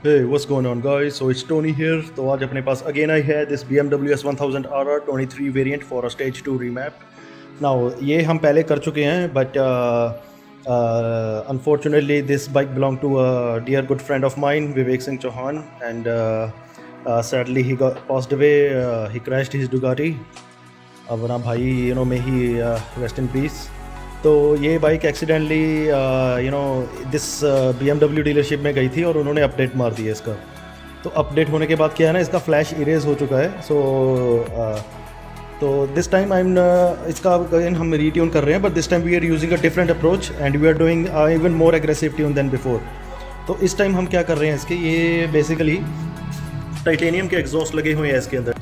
Hey, what's going on guys? So it's Tony here. तो आज अपने पास again I है this BMW S1000 RR 23 variant for a stage 2 remap. Now ये हम पहले कर चुके हैं but unfortunately this bike belonged to a dear good friend of mine Vivek Singh Chauhan and sadly he got passed away. He crashed his Ducati. अब ना भाई may he rest in peace. तो ये bike accidentally this BMW dealership में गई थी और उन्होंने अपडेट मार दिया इसका। तो अपडेट होने के बाद क्या है ना, इसका फ्लैश इरेज हो चुका है। तो दिस टाइम आई एम इसका अगेन हम रीट्यून कर रहे हैं, but this time we are using a different approach and we are doing even more aggressive tune than before. तो इस टाइम हम क्या कर रहे हैं, इसके ये बेसिकली टाइटेनियम के एग्जॉस्ट लगे हुए हैं इसके अंदर।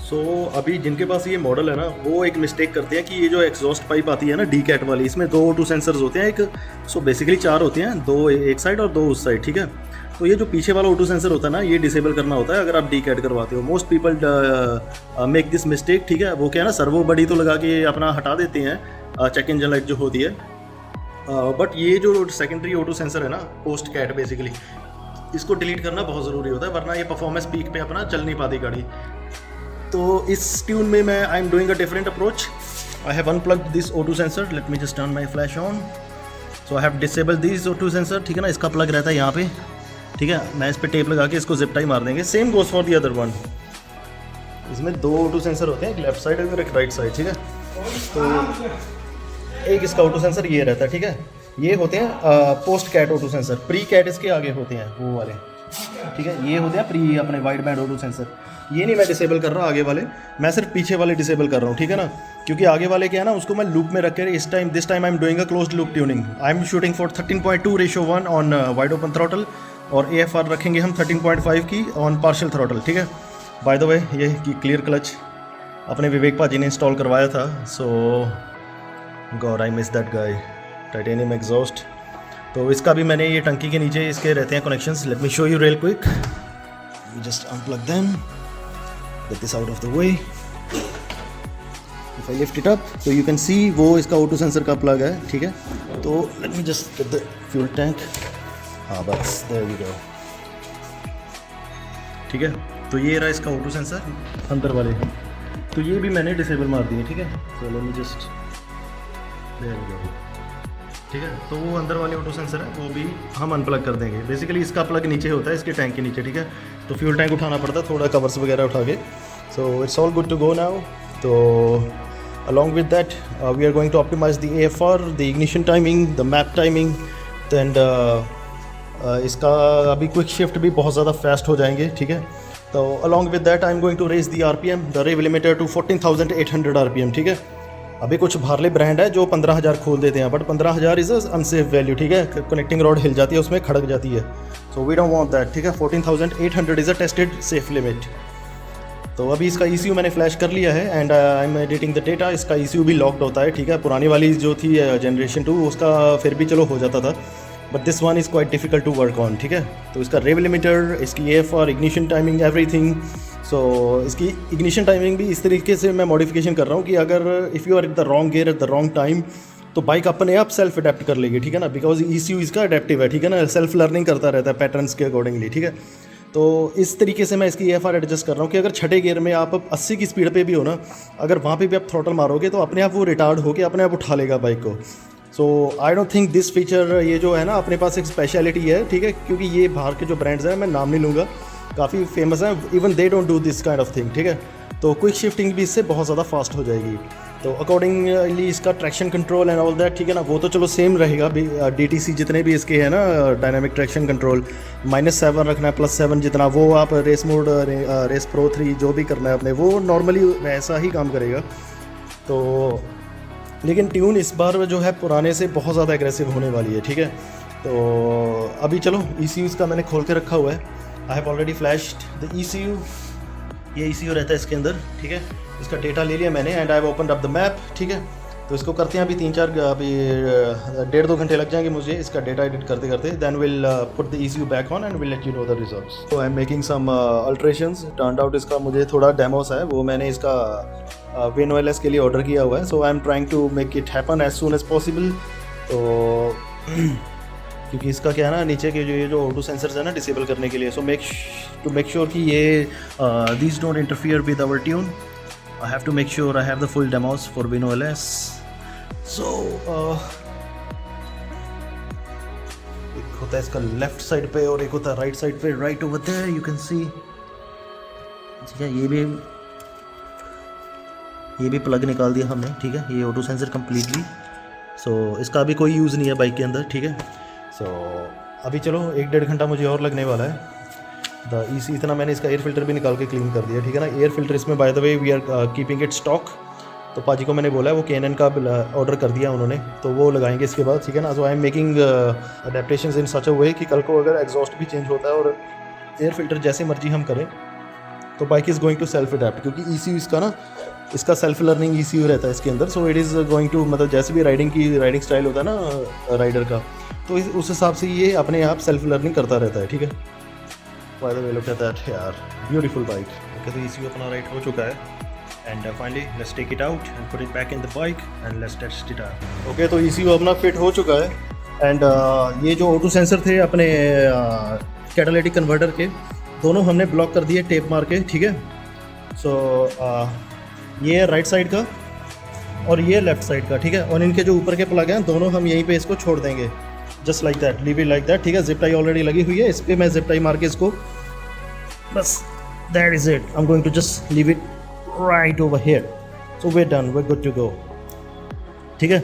अभी जिनके पास ये मॉडल है ना, वो एक मिस्टेक करते हैं कि ये जो एग्जॉस्ट पाइप आती है ना डी कैट वाली, इसमें 2 O2 सेंसर्स होते हैं। एक बेसिकली 4 होते हैं, 2 एक साइड और 2 उस साइड, ठीक है। तो ये जो पीछे वाला O2 सेंसर होता है ना, ये डिसेबल करना होता है अगर आप डी कैट करवाते हो। Most people make this mistake, ठीक है। वो क्या है ना, सर्वो बड़ी तो लगा के अपना हटा देते हैं चेक इंजन लाइट जो होती है, बट ये जो सेकेंडरी O2 सेंसर है ना, पोस्ट कैट बेसिकली, इसको डिलीट करना बहुत ज़रूरी होता है, वरना ये परफॉर्मेंस पीक पे अपना चल नहीं पाती गाड़ी। तो इस ट्यून में मैं I am doing a different approach. I have unplugged this O2 sensor, late me just turn my flash on. So I have disabled this O2 sensor, ठीक है ना। इसका प्लग रहता है यहाँ पे, ठीक है। मैं इस पर टेप लगा के इसको जिप टाई मार देंगे। Same goes for the other one. इसमें 2 O2 सेंसर होते हैं, एक लेफ्ट साइड और एक राइट साइड, ठीक है। तो एक इसका O2 सेंसर ये रहता है, ठीक है। ये होते हैं post cat O2 sensor. Pre cat इसके आगे होते हैं वो वाले, ठीक है। ये होते हैं प्री अपने वाइड बैंड O2 सेंसर। ये नहीं मैं डिसेबल कर रहा आगे वाले, मैं सिर्फ पीछे वाले डिसेबल कर रहा हूँ, ठीक है ना। क्योंकि आगे वाले क्या है ना, उसको मैं लूप में रख कर this time I am doing a closed loop tuning. I am shooting for 13.2:1 on wide open throttle, और AFR रखेंगे हम 13.5 की ऑन पार्शियल थ्रॉटल, ठीक है। बाय द वे ये क्लियर क्लच अपने विवेक भाजी ने इंस्टॉल करवाया था। So god I miss that guy. Titanium exhaust. तो इसका भी मैंने ये टंकी के नीचे इसके रहते हैं connections. Let me show you real quick. We just unplug them, get this out of the way. If I lift it up तो यू कैन सी वो इसका O2 सेंसर का प्लग है, ठीक है। तो let me just get the fuel tank. हाँ बस देयर वी गो, ठीक है। तो ये रहा इसका O2 सेंसर अंदर वाले, तो ये भी मैंने डिसेबल मार दिए, ठीक है। तो let me just there we go, ठीक है। तो वो अंदर वाले O2 सेंसर है, वो भी हम अनप्लग कर देंगे। बेसिकली इसका प्लग नीचे होता है, इसके टैंक के नीचे, ठीक है। तो फ्यूल टैंक उठाना पड़ता है थोड़ा, कवर्स वगैरह उठा के। So it's all good to go now. तो along with that we are going to optimize the AFR, the ignition timing, the map timing and इसका अभी क्विक शिफ्ट भी बहुत ज़्यादा फास्ट हो जाएंगे, ठीक है। तो along with that I am going to raise the RPM, the rev limiter to 14,800 RPM, ठीक है। अभी कुछ बाहरले ब्रांड है जो 15,000 खोल देते हैं, बट 15,000 इज़ अनसेफ वैल्यू, ठीक है। कनेक्टिंग रॉड हिल जाती है, उसमें खड़क जाती है। So we don't want that, ठीक है। 14,800 is a tested safe limit. तो अभी इसका ECU मैंने फ्लैश कर लिया है and I am editing the data. इसका ECU भी लॉक्ड होता है, ठीक है। पुरानी वाली जो थी जनरेशन 2 उसका फिर भी चलो हो जाता था, but this one is quite difficult to work on, ठीक है। तो इसका रेव लिमिटर, इसकी AFR, ignition timing, everything. So इसकी इग्निशन टाइमिंग भी इस तरीके से मैं मॉडिफिकेशन कर रहा हूँ कि अगर if you are at the wrong gear at the wrong time, तो बाइक अपने आप सेल्फ अडेप्ट कर लेगी, ठीक है ना। बिकॉज ECU इसका अडेप्टिव है, ठीक है ना। सेल्फ लर्निंग करता रहता है पैटर्न्स के अकॉर्डिंगली, ठीक है। तो इस तरीके से मैं इसकी AFR एडजस्ट कर रहा हूँ कि अगर छठे गियर में आप 80 की स्पीड पे भी हो ना, अगर वहाँ पे भी आप थ्रॉटल मारोगे तो अपने आप वो रिटार्ड होकर अपने आप उठा लेगा बाइक को। So I don't think this feature, ये जो है ना अपने पास एक स्पेशलिटी है, ठीक है। क्योंकि ये बाहर के जो ब्रांड्स हैं, मैं नाम नहीं लूँगा, काफ़ी फेमस हैं, even they don't do this kind of thing, ठीक है। तो क्विक शिफ्टिंग भी इससे बहुत ज़्यादा फास्ट हो जाएगी। तो अकॉर्डिंगली इसका traction control and all that, ठीक है ना, वो तो चलो सेम रहेगा। DTC जितने भी इसके हैं ना, डायनामिक ट्रैक्शन कंट्रोल, -7 रखना है, +7 जितना, वो आप रेस मोड, रेस Pro 3 जो भी करना है अपने, वो नॉर्मली वैसा ही काम करेगा। तो लेकिन ट्यून इस बार जो है पुराने से बहुत ज़्यादा एग्रेसिव होने वाली है, ठीक है। तो अभी चलो ECU का मैंने खोल के रखा हुआ है। I have already flashed the ECU। ये ECU रहता है इसके अंदर, ठीक है। इसका डेटा ले लिया मैंने and I have opened up the map, ठीक है। तो इसको करते हैं अभी 3-4 अभी 1.5-2 घंटे लग जाएंगे मुझे इसका डेटा एडिट करते करते। Then will put the ECU back on and will let you know the results. तो I am making some alterations. Turn out इसका मुझे थोड़ा डेमोस है, वो मैंने इसका WinOS के लिए ऑर्डर किया हुआ है। So I am trying to make it happen as soon as possible. तो क्योंकि इसका क्या है ना, नीचे के जो ये जो ऑटो सेंसर्स है ना डिसेबल करने के लिए, सो टू मेक श्योर कि ये these don't interfere with our tune, I have to make sure I have the full demos for WinOS. So एक होता है इसका लेफ्ट साइड पे और एक होता है राइट साइड पे, right over there you can see. ठीक है, ये भी प्लग निकाल दिया हमने. ठीक है, ये ऑटो सेंसर कम्प्लीटली. सो इसका अभी कोई यूज़ नहीं है बाइक के अंदर. ठीक है, सो अभी चलो 1-1.5 घंटा मुझे और लगने वाला है. द EC इतना मैंने इसका एयर फिल्टर भी निकाल के क्लीन कर दिया. ठीक है ना, एयर फिल्टर इसमें by the way we are keeping it stock. तो पाजी को मैंने बोला है, वो Canon का ऑर्डर कर दिया उन्होंने, तो वो लगाएंगे इसके बाद. ठीक है ना, सो आई एम मेकिंग अडेप्टेशंस इन सच अ वे कि कल को अगर एग्जॉस्ट भी चेंज होता है और एयर फिल्टर जैसे मर्जी हम करें तो bike is going to self adapt, क्योंकि ECU इसका ना, इसका सेल्फ लर्निंग ECU रहता है इसके अंदर. So it is going to, मतलब जैसे भी राइडिंग स्टाइल होता है ना राइडर का, तो उस हिसाब से ये अपने आप सेल्फ लर्निंग करता रहता है. ठीक है, by the way look at that यार, ब्यूटीफुल बाइक. ओके, तो ECU अपना राइट हो चुका है and finally let's take it out and put it back in the bike and let's test it out. Okay, तो ECU अपना fit हो चुका है एंड ये जो ऑटो सेंसर थे अपने कैटालिटिक कन्वर्टर के, दोनों हमने ब्लॉक कर दिए टेप मार के. ठीक है, सो ये राइट साइड का और ये लेफ्ट साइड का. ठीक है, और इनके जो ऊपर के प्लग हैं दोनों हम यहीं पे इसको छोड़ देंगे, just like that, leave it like that. ठीक है, जिप टाई ऑलरेडी लगी हुई है इस पर, मैं जिप टाई मार के इसको बस, that is it. I am going to just leave it right over here. So we done, we good to go. ठीक है,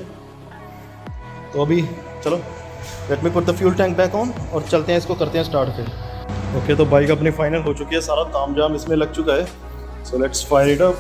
तो अभी चलो let me put the fuel tank back on और चलते हैं, इसको करते हैं स्टार्ट फिर. ओके, तो बाइक अपनी फाइनल हो चुकी है, सारा ताम जाम इसमें लग चुका है. So let's fire it up.